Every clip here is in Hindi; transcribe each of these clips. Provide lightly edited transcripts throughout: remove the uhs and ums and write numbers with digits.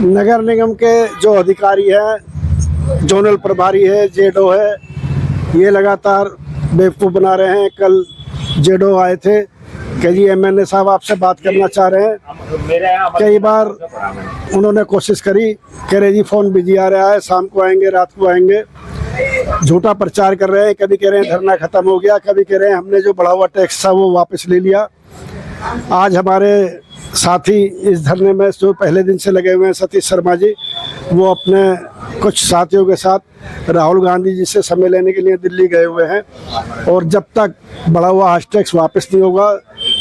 नगर निगम के जो अधिकारी हैं, जोनल प्रभारी है, जेडो है, ये लगातार बेवकूफ़ बना रहे हैं। कल जेडो आए थे कि जी एमएनए साहब आपसे बात करना चाह रहे हैं। कई बार उन्होंने कोशिश करी, कह रहे जी फ़ोन बिजी आ रहा है, शाम को आएंगे, रात को आएंगे। झूठा प्रचार कर रहे हैं। कभी कह रहे हैं धरना ख़त्म हो गया, कभी कह रहे हैं हमने जो बढ़ा हुआ टैक्स था वो वापस ले लिया। आज हमारे साथी इस धरने में जो पहले दिन से लगे हुए हैं, सतीश शर्मा जी, वो अपने कुछ साथियों के साथ राहुल गांधी जी से समय लेने के लिए दिल्ली गए हुए हैं। और जब तक बढ़ा हुआ टैक्स वापस नहीं होगा,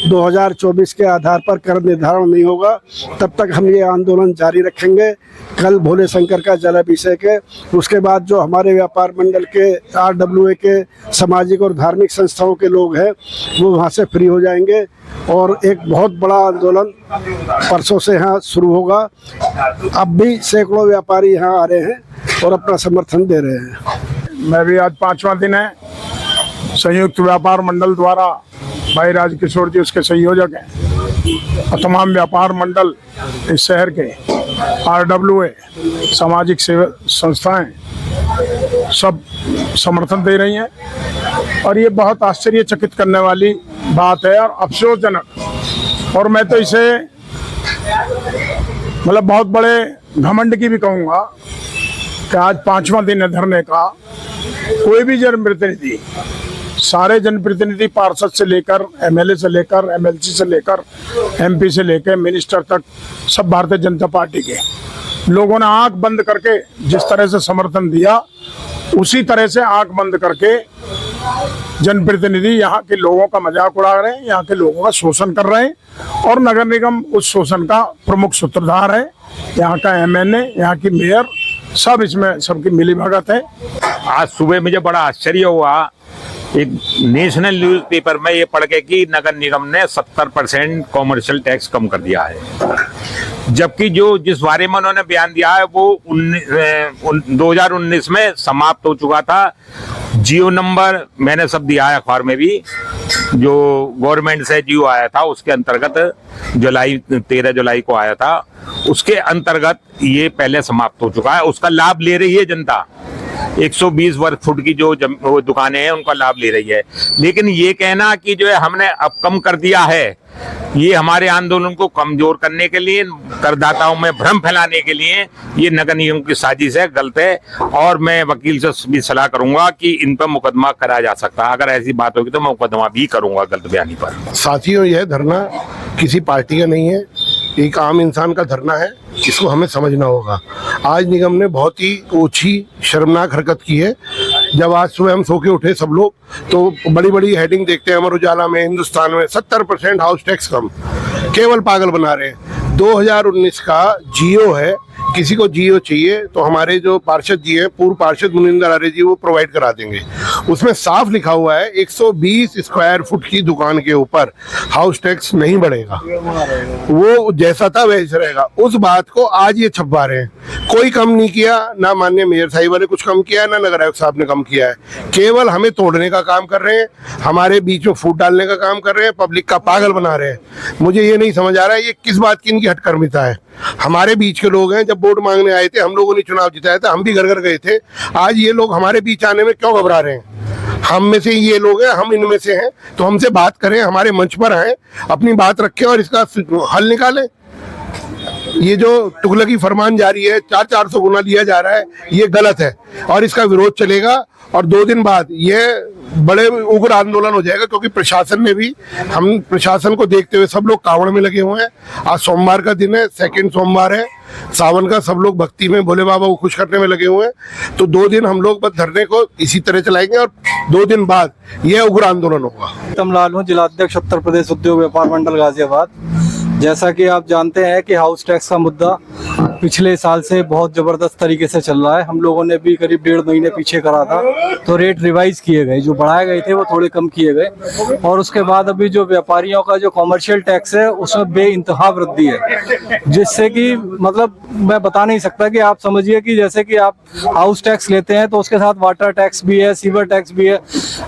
2024 के आधार पर कर निर्धारण नहीं होगा, तब तक हम ये आंदोलन जारी रखेंगे। कल भोले शंकर का जलाभिषेक है, उसके बाद जो हमारे व्यापार मंडल के RWA के सामाजिक और धार्मिक संस्थाओं के लोग हैं वो वहाँ से फ्री हो जाएंगे और एक बहुत बड़ा आंदोलन परसों से यहाँ शुरू होगा। अब भी सैकड़ों व्यापारी यहाँ आ रहे हैं और अपना समर्थन दे रहे हैं। मैं भी आज 5वां दिन है। संयुक्त व्यापार मंडल द्वारा भाई राजकिशोर जी उसके संयोजक हैं और तमाम व्यापार मंडल इस शहर के RWA सामाजिक सेवा संस्थाएं सब समर्थन दे रही हैं और ये बहुत आश्चर्यचकित करने वाली बात है और अफसोसजनक। और मैं तो इसे मतलब बहुत बड़े घमंड की भी कहूँगा कि आज 5वां दिन है धरने का। कोई भी जनप्रतिनिधि, सारे जनप्रतिनिधि, पार्षद से लेकर MLA से लेकर MLC से लेकर MP से लेकर मिनिस्टर तक, सब भारतीय जनता पार्टी के लोगों ने आंख बंद करके जिस तरह से समर्थन दिया, उसी तरह से आंख बंद करके जनप्रतिनिधि यहाँ के लोगों का मजाक उड़ा रहे हैं, यहाँ के लोगों का शोषण कर रहे हैं और नगर निगम उस शोषण का प्रमुख सूत्रधार है। यहाँ का MNA, यहाँ की मेयर, सब इसमें सबकी मिलीभगत है। आज सुबह मुझे बड़ा आश्चर्य हुआ, एक नेशनल न्यूज़पेपर में ये पढ़ के कि नगर निगम ने 70% कॉमर्शियल टैक्स कम कर दिया है, जबकि जो जिस बारे में उन्होंने बयान दिया है वो 2019 में समाप्त हो चुका था। जियो नंबर मैंने सब दिया है अखबार में भी, जो गवर्नमेंट से जियो आया था उसके अंतर्गत 13 जुलाई को आया था, उसके अंतर्गत ये पहले समाप्त हो चुका है। उसका लाभ ले रही है जनता। 120 वर्ग फुट की जो दुकानें हैं उनका लाभ ले रही है। लेकिन ये कहना कि जो है हमने अब कम कर दिया है, ये हमारे आंदोलन को कमजोर करने के लिए, करदाताओं में भ्रम फैलाने के लिए ये नगर निगम की साजिश है, गलत है। और मैं वकील से भी सलाह करूंगा कि इन पर मुकदमा करा जा सकता है। अगर ऐसी बात होगी तो मैं मुकदमा भी करूंगा गलत बयानी पर। साथियों, यह धरना किसी पार्टी का नहीं है, एक आम इंसान का धरना है, इसको हमें समझना होगा। आज निगम ने बहुत ही ओछी शर्मनाक हरकत की है। जब आज सुबह हम सो के उठे सब लोग, तो बड़ी बड़ी हेडिंग देखते हैं अमर उजाला में, हिंदुस्तान में 70% हाउस टैक्स कम। केवल पागल बना रहे हैं। 2019 का जियो है, किसी को जियो चाहिए तो हमारे जो पार्षद जी हैं, पूर्व पार्षद मुनिंदर आर्य जी, वो प्रोवाइड करा देंगे। उसमें साफ लिखा हुआ है 120 स्क्वायर फुट की दुकान के ऊपर हाउस टैक्स नहीं बढ़ेगा, वो जैसा था वैसे रहेगा। उस बात को आज ये छपवा रहे हैं। कोई कम नहीं किया, ना माननीय मेयर साहिबा ने कुछ कम किया है, ना नगर आयुक्त साहब ने कम किया है। केवल हमें तोड़ने का काम कर रहे हैं, हमारे बीच में फूट डालने का काम कर रहे हैं, पब्लिक का पागल बना रहे हैं। मुझे ये नहीं समझ आ रहा है ये किस बात की इनकी हटकर्मिता है। हमारे बीच के लोग हैं, जब वोट मांगने आए थे हम लोगों ने चुनाव जिताया था, हम भी घर घर गए थे। आज ये लोग हमारे बीच आने में क्यों घबरा रहे हैं? हम में से ये लोग हैं, हम इनमें से हैं, तो हमसे बात करें, हमारे मंच पर आए, अपनी बात रखें और इसका हल निकालें। ये जो तुगलकी फरमान जारी है, 400 गुना लिया जा रहा है, ये गलत है और इसका विरोध चलेगा। और 2 दिन बाद ये बड़े उग्र आंदोलन हो जाएगा, क्योंकि प्रशासन ने भी, हम प्रशासन को देखते हुए सब लोग कांवड़ में लगे हुए हैं। आज सोमवार का दिन है, 2nd सोमवार है सावन का, सब लोग भक्ति में भोले बाबा को खुश करने में लगे हुए हैं। तो 2 दिन हम लोग बस धरने को इसी तरह चलाएंगे और 2 दिन बाद यह उग्र आंदोलन होगा। तमलाल हूँ, जिलाध्यक्ष उत्तर प्रदेश उद्योग व्यापार मंडल गाजियाबाद। जैसा कि आप जानते हैं कि हाउस टैक्स का मुद्दा पिछले साल से बहुत ज़बरदस्त तरीके से चल रहा है। हम लोगों ने भी करीब 1.5 महीने पीछे करा था, तो रेट रिवाइज किए गए, जो बढ़ाए गए थे वो थोड़े कम किए गए। और उसके बाद अभी जो व्यापारियों का जो कॉमर्शियल टैक्स है उसमें बेइंतहा वृद्धि है, जिससे कि मतलब मैं बता नहीं सकता कि आप समझिए कि जैसे कि आप हाउस टैक्स लेते हैं तो उसके साथ वाटर टैक्स भी है, सीवर टैक्स भी है।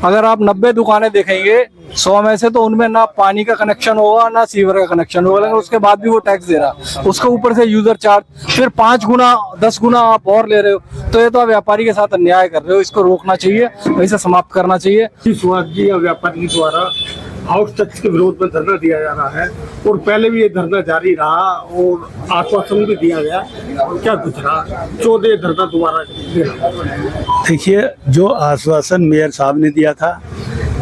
अगर आप 90 दुकानें देखेंगे 100 में से, तो उनमें ना पानी का कनेक्शन होगा ना सीवर का कनेक्शन होगा, बोलेंगे, उसके बाद भी वो टैक्स दे रहा है, उसके ऊपर से यूजर चार्ज, फिर 5 गुना 10 गुना आप और ले रहे हो, तो ये तो आप व्यापारी के साथ अन्याय कर रहे हो। इसको रोकना चाहिए, इसे समाप्त करना चाहिए। सुभाष जी और व्यापारी द्वारा हाउस टैक्स के विरोध में धरना दिया जा रहा है और पहले भी ये धरना जारी रहा और आश्वासन भी दिया गया, क्या कुछ रहा 14 धरना दोबारा देना। देखिए, जो आश्वासन मेयर साहब ने दिया था,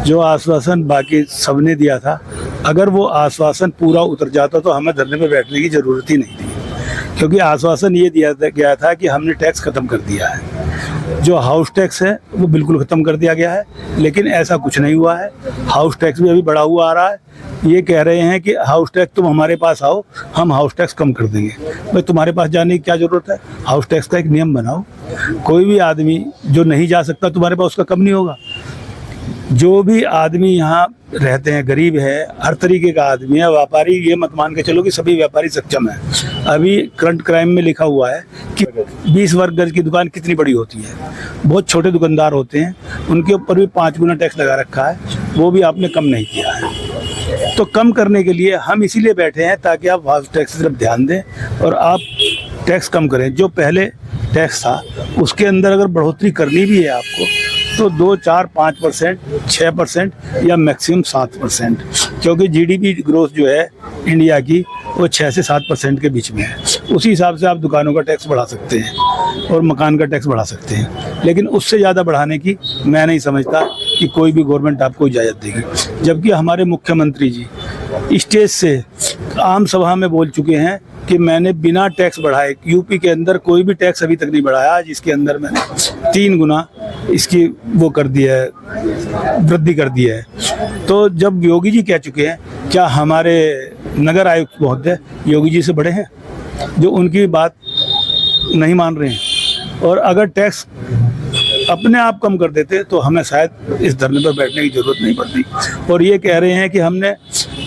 जो आश्वासन बाकी सब ने दिया था, अगर वो आश्वासन पूरा उतर जाता तो हमें धरने में बैठने की ज़रूरत ही नहीं थी, क्योंकि आश्वासन ये दिया गया था कि हमने टैक्स ख़त्म कर दिया है। जो हाउस टैक्स है वो बिल्कुल ख़त्म कर दिया गया है, लेकिन ऐसा कुछ नहीं हुआ है। हाउस टैक्स भी अभी बढ़ा हुआ आ रहा है। ये कह रहे हैं कि हाउस टैक्स तुम हमारे पास आओ, हम हाउस टैक्स कम कर देंगे। भाई, तुम्हारे पास जाने की क्या ज़रूरत है? हाउस टैक्स का एक नियम बनाओ, कोई भी आदमी जो नहीं जा सकता तुम्हारे पास उसका कम नहीं होगा। जो भी आदमी यहाँ रहते हैं, गरीब है, हर तरीके का आदमी है, व्यापारी, ये मत मान के चलो कि सभी व्यापारी सक्षम है। अभी करंट क्राइम में लिखा हुआ है कि 20 वर्ग गज की दुकान कितनी बड़ी होती है। बहुत छोटे दुकानदार होते हैं, उनके ऊपर भी 5 गुना टैक्स लगा रखा है, वो भी आपने कम नहीं किया है। तो कम करने के लिए हम इसीलिए बैठे हैं ताकि आप हाउस टैक्स की तरफ ध्यान दें और आप टैक्स कम करें। जो पहले टैक्स था उसके अंदर अगर बढ़ोतरी करनी भी है आपको तो 2, 4, 5%, 6% या मैक्सिमम 7%, क्योंकि जीडीपी ग्रोथ जो है इंडिया की वो 6 से 7% के बीच में है। उसी हिसाब से आप दुकानों का टैक्स बढ़ा सकते हैं और मकान का टैक्स बढ़ा सकते हैं, लेकिन उससे ज़्यादा बढ़ाने की मैं नहीं समझता कि कोई भी गवर्नमेंट आपको इजाज़त देगी। जबकि हमारे मुख्यमंत्री जी स्टेज से आम सभा में बोल चुके हैं कि मैंने बिना टैक्स बढ़ाए, यूपी के अंदर कोई भी टैक्स अभी तक नहीं बढ़ाया, आज इसके अंदर मैंने 3 गुना इसकी वो कर दिया है, वृद्धि कर दी है। तो जब योगी जी कह चुके हैं, क्या हमारे नगर आयुक्त महोदय योगी जी से बड़े हैं जो उनकी बात नहीं मान रहे हैं? और अगर टैक्स अपने आप कम कर देते तो हमें शायद इस धरने पर बैठने की जरूरत नहीं पड़ती। और ये कह रहे हैं कि हमने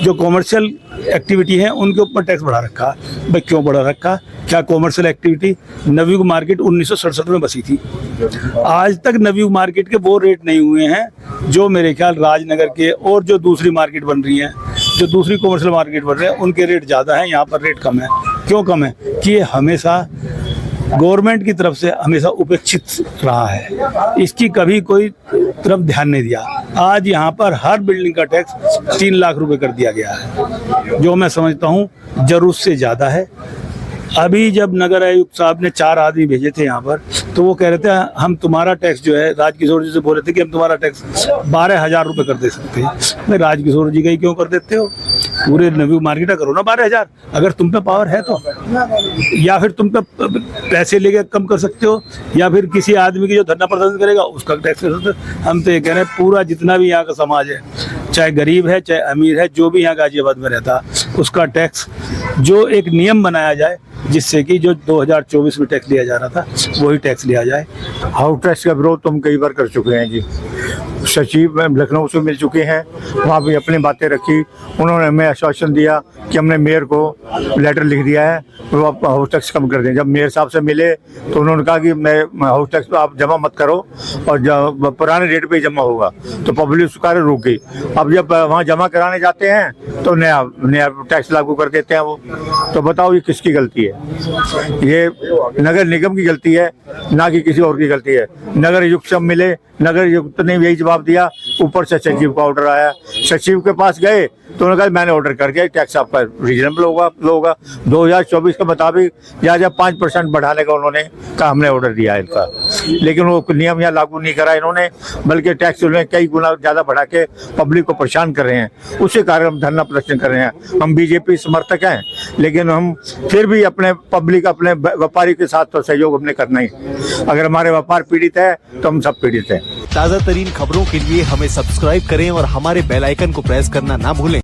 जो कॉमर्शियल एक्टिविटी है उनके ऊपर टैक्स बढ़ा रखा। भाई, क्यों बढ़ा रखा? क्या कॉमर्शियल एक्टिविटी? नवयुग मार्केट 1967 में बसी थी, आज तक नवयुग मार्केट के वो रेट नहीं हुए हैं जो मेरे ख्याल राजनगर के और जो दूसरी मार्केट बन रही हैं, जो दूसरी कॉमर्शियल मार्केट बन रहे हैं, उनके रेट ज़्यादा हैं, यहाँ पर रेट कम है। क्यों कम है? कि ये हमेशा गवर्नमेंट की तरफ से हमेशा उपेक्षित रहा है, इसकी कभी कोई तरफ ध्यान नहीं दिया। आज यहाँ पर हर बिल्डिंग का टैक्स 3 लाख रुपए कर दिया गया है, जो मैं समझता हूँ जरूरत से ज़्यादा है। अभी जब नगर आयुक्त साहब ने 4 आदमी भेजे थे यहाँ पर, तो वो कह रहे थे हम तुम्हारा टैक्स जो है, राजकिशोर जी से बोल रहे थे कि हम तुम्हारा टैक्स 12,000 रुपये कर दे सकते हैं। मैं राजकिशोर जी का ही क्यों कर देते हो? पूरे नवी मार्केट का करो ना 12,000, अगर तुम पे पावर है तो। या फिर तुम पे पैसे लेके कम कर सकते हो, या फिर किसी आदमी की जो धरना प्रदर्शन करेगा उसका टैक्स कर सकते हो। हम तो ये कह रहे हैं पूरा जितना भी यहाँ का समाज है, चाहे गरीब है चाहे अमीर है, जो भी यहाँ गाजियाबाद में रहता, उसका टैक्स जो एक नियम बनाया जाए जिससे कि जो 2024 में टैक्स लिया जा रहा था वही टैक्स लिया जाए। हाउस टैक्स का विरोध तो हम कई बार कर चुके हैं जी। सचिव लखनऊ से मिल चुके हैं, वहाँ भी अपनी बातें रखी। उन्होंने हमें आश्वासन दिया कि हमने मेयर को लेटर लिख दिया है वो आप हाउस टैक्स कम कर दें। जब मेयर साहब से मिले तो उन्होंने कहा कि मैं हाउस टैक्स तो आप जमा मत करो और जब पुराने रेट पे जमा होगा, तो पब्लिक उस कार्य रुक गई। अब जब वहाँ जमा कराने जाते हैं तो नया टैक्स लागू कर देते हैं वो। तो बताओ ये किसकी गलती है? ये नगर निगम की गलती है, ना कि किसी और की गलती है। नगर आयुक्त से मिले, नगर आयुक्त ने यही जवाब दिया, ऊपर से सचिव का ऑर्डर आया। सचिव के पास गए तो उन्होंने कहा मैंने ऑर्डर कर दिया, टैक्स आपका रीजनेबल होगा। 2024 के मुताबिक या 5% बढ़ाने का उन्होंने कहा, हमने ऑर्डर दिया है इनका, लेकिन वो नियम यहाँ लागू नहीं करा इन्होंने, बल्कि टैक्स उन्होंने कई गुना ज़्यादा बढ़ा के पब्लिक को परेशान कर रहे हैं। उसी कारण हम धरना प्रदर्शन कर रहे हैं। हम बीजेपी समर्थक हैं, लेकिन हम फिर भी अपने पब्लिक, अपने व्यापारी के साथ तो सहयोग हमने करना ही। अगर हमारे व्यापार पीड़ित है तो हम सब पीड़ित हैं। ताज़ा तरीन खबरों के लिए हमें सब्सक्राइब करें और हमारे बेल आइकन को प्रेस करना ना भूलें।